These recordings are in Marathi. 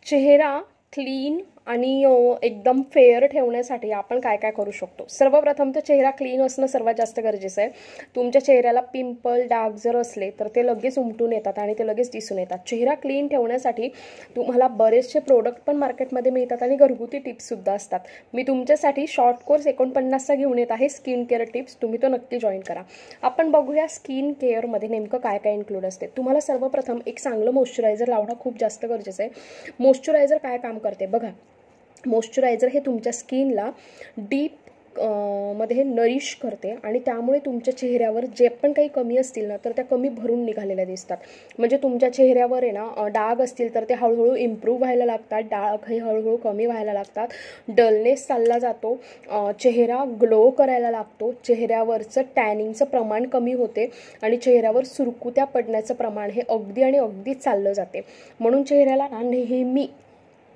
चेहरा क्लीन आणि एकदम फेअर ठेवण्यासाठी आपण काय काय करू शकतो। सर्वप्रथम तर चेहरा क्लीन असणं सर्वात जास्त गरजेचं आहे। तुमच्या चेहऱ्याला पिंपल डाग जर असले तर ते लगेच उमटून येतात आणि ते लगेच दिसून येतात। चेहरा क्लीन ठेवण्यासाठी तुम्हाला बरेचसे प्रोडक्ट पण मार्केटमध्ये मिळतात आणि घरगुती टिप्स सुद्धा असतात। मी तुमच्यासाठी शॉर्ट कोर्स 49चा घेऊन येत आहे, स्किन केअर टिप्स। तुम्ही तो नक्की जॉईन करा। आपण बघूया स्किन केअरमध्ये नेमकं काय काय इन्क्लूड असते। तुम्हाला सर्वप्रथम एक चांगलं मॉइश्चरायझर लावणं खूप जास्त गरजेचं आहे। मॉइश्चरायझर काय काम करते बघा। मॉइश्चरायझर हे तुमच्या स्किनला डीप मध्ये नरिश करते आणि त्यामुळे तुमच्या चेहऱ्यावर जे पण काही कमी असतील ना तर त्या कमी भरून निघालेल्या दिसतात। म्हणजे तुमच्या चेहऱ्यावर आहे ना डाग असतील तर ते हळूहळू इम्प्रूव्ह व्हायला लागतात, डाग हे हळूहळू कमी व्हायला लागतात, डलनेस चालला जातो, चेहरा ग्लो करायला लागतो, चेहऱ्यावरचं टॅनिंगचं प्रमाण कमी होते आणि चेहऱ्यावर सुरकुत्या पडण्याचं प्रमाण हे अगदी आणि अगदी चाललं जाते। म्हणून चेहऱ्याला ना नेहमी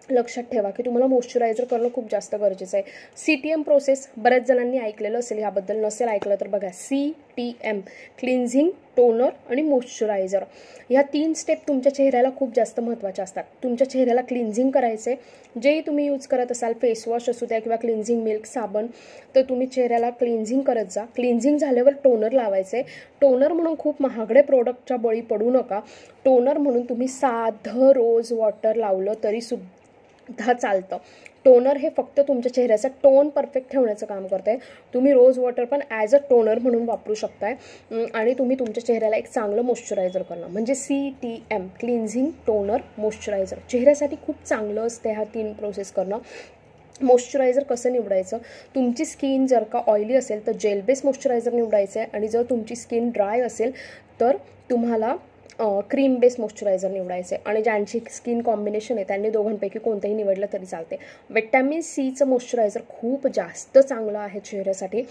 लक्षात ठेवा की तुम्हाला मॉइश्चरायझर करणं खूप जास्त गरजेचं आहे। CTM प्रोसेस बऱ्याच जणांनी ऐकलेलं असेल, याबद्दल नसेल ऐकलं तर बघा। CTM क्लिन्झिंग, टोनर आणि मॉइश्चरायझर ह्या 3 स्टेप तुमच्या चेहऱ्याला खूप जास्त महत्त्वाच्या असतात। तुमच्या चेहऱ्याला क्लिन्झिंग करायचे, जेही तुम्ही यूज करत असाल, फेस वॉश असू द्या किंवा क्लिन्झिंग मिल्क, साबण, तर तुम्ही चेहऱ्याला क्लिन्झिंग करत जा। क्लिन्झिंग झाल्यावर टोनर लावायचे। टोनर म्हणून खूप महागडे प्रोडक्टच्या बळी पडू नका। टोनर म्हणून तुम्ही साधं रोज वॉटर लावलं तरी सुद्धा चालतं। टोनर हे फक्त तुमच्या चेहऱ्याचा टोन परफेक्ट ठेवण्याचं काम करते। तुम्ही रोज वॉटर पण ॲज अ टोनर म्हणून वापरू शकताय आणि तुम्ही तुमच्या चेहऱ्याला एक चांगलं मॉइश्चरायझर करणं म्हणजे CTM क्लिन्झिंग, टोनर, मॉइश्चरायझर चेहऱ्यासाठी खूप चांगलं असते ह्या 3 प्रोसेस करणं। मॉइश्चरायझर कसं निवडायचं, तुमची स्किन जर का ऑइली असेल तर जेल बेस मॉइश्चरायझर निवडायचं आहे आणि जर तुमची स्किन ड्राय असेल तर तुम्हाला क्रीम बेस मॉइश्चरायझर निवडायचे आणि ज्यांची स्किन कॉम्बिनेशन आहे त्यांनी दोघांपैकी कोणतेही निवडलं तरी चालते। विटॅमिन Cचं मॉइश्चरायझर खूप जास्त चांगलं आहे चेहऱ्यासाठी।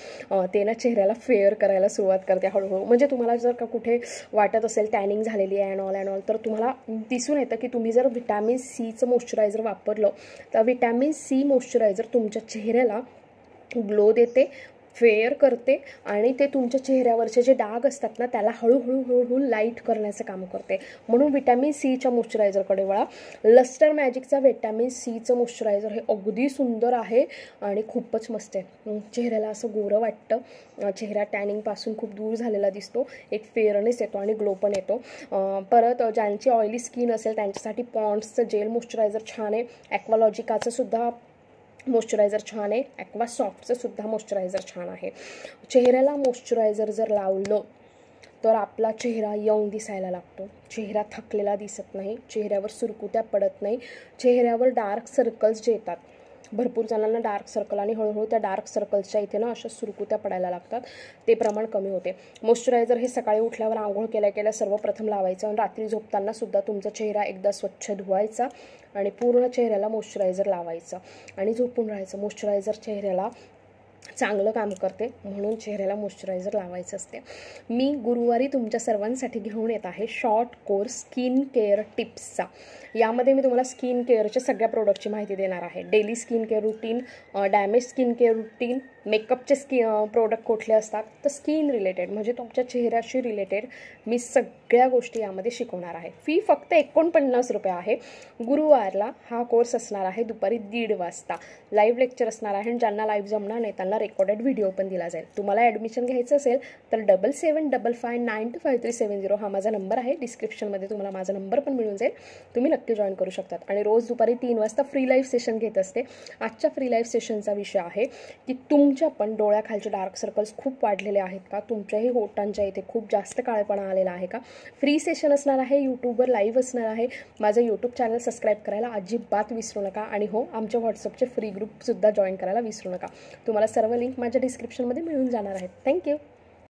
ते ना चेहऱ्याला फेअर करायला सुरुवात करते हळूहळू। म्हणजे तुम्हाला जर का कुठे वाटत असेल टॅनिंग झालेली आहे अँड ऑल तर तुम्हाला दिसून येतं की तुम्ही जर विटॅमिन Cचं मॉइश्चरायझर वापरलं तर विटॅमिन C मॉइश्चरायझर तुमच्या चेहऱ्याला ग्लो देते, फेअर करते आणि ते तुमच्या चेहऱ्यावरचे जे डाग असतात ना त्याला हळूहळू लाईट करण्याचं काम करते। म्हणून विटॅमिन Cच्या मॉइश्चरायझरकडे वळा। लस्टर मॅजिकचा विटॅमिन Cचं मॉइश्चरायझर हे अगदी सुंदर आहे आणि खूपच मस्त आहे। चेहऱ्याला असं गोरं वाटतं, चेहरा टॅनिंगपासून खूप दूर झालेला दिसतो, एक फेअरनेस येतो आणि ग्लो पण येतो। परत ज्यांची ऑइली स्किन असेल त्यांच्यासाठी पॉन्ड्सचं जेल मॉइश्चरायझर छान आहे। ॲक्वालॉजिकाचं सुद्धा मॉइश्चरायझर छान आहे। ॲक्वा सॉफ्टचं सुद्धा मॉइश्चरायझर छान आहे। चेहऱ्याला मॉइश्चरायझर जर लावलं तर आपला चेहरा यंग दिसायला लागतो, चेहरा थकलेला दिसत नाही, चेहऱ्यावर सुरकुत्या पडत नाही, चेहऱ्यावर डार्क सर्कल्स जे येतात, भरपूर जणांना डार्क सर्कल आणि हळूहळू त्या डार्क सर्कल्सच्या इथे ना अशा सुरकुत्या पडायला लागतात, ते प्रमाण कमी होते। मॉइश्चरायझर हे सकाळी उठल्यावर आंघोळ केल्या सर्वप्रथम लावायचं आणि रात्री झोपताना सुद्धा तुमचा चेहरा एकदा स्वच्छ धुवायचा आणि पूर्ण चेहऱ्याला मॉइश्चरायझर लावायचं आणि झोपून राहायचं। मॉइश्चरायझर चेहऱ्याला चांगलं काम करते म्हणून चेहऱ्याला मॉइश्चरायझर लावायचं असते। मी गुरुवारी तुमच्या सर्वांसाठी घेऊन येत आहे शॉर्ट कोर्स स्किन केअर टिप्सचा। यामध्ये मी तुम्हाला स्किन केअरच्या सगळ्या प्रोडक्टची माहिती देणार आहे। Daily skin care routine, damage skin care routine, मेकअपचे प्रोडक्ट कुठले असतात तर स्किन रिलेटेड म्हणजे तुमच्या चेहऱ्याशी रिलेटेड मी सगळ्या गोष्टी यामध्ये शिकवणार आहे। फी फक्त 49 रुपये आहे। गुरुवारला हा कोर्स असणार आहे दुपारी 1:30 वाजता। लाईव्ह लेक्चर असणार आहे आणि ज्यांना लाईव्ह जमणार नाही त्यांना रेकॉर्डेड व्हिडिओ पण दिला जाईल। तुम्हाला ॲडमिशन घ्यायचं असेल तर 7755925370 हा माझा नंबर आहे। डिस्क्रिप्शनमध्ये तुम्हाला माझा नंबर पण मिळून जाईल, तुम्ही नक्की जॉईन करू शकतात। आणि रोज दुपारी 3 वाजता फ्री लाईव्ह सेशन घेत असते। आजच्या फ्री लाईव्ह सेशनचा विषय आहे की तुमच्या पण डोळ्याखालचे डार्क सर्कल्स खूप वाढलेले आहेत का, तुमच्याही होटांच्या इथे खूप जास्त काळेपणा आलेला आहे का। फ्री सेशन असणार आहे, यूट्यूबवर लाईव्ह असणार आहे। माझं यूट्यूब चॅनल सबस्क्राईब करायला अजिबात विसरू नका आणि हो आमच्या व्हॉट्सअपचे फ्री ग्रुपसुद्धा जॉईन करायला विसरू नका। तुम्हाला सर्व लिंक माझ्या डिस्क्रिप्शनमध्ये मिळून जाणार आहेत। थँक्यू।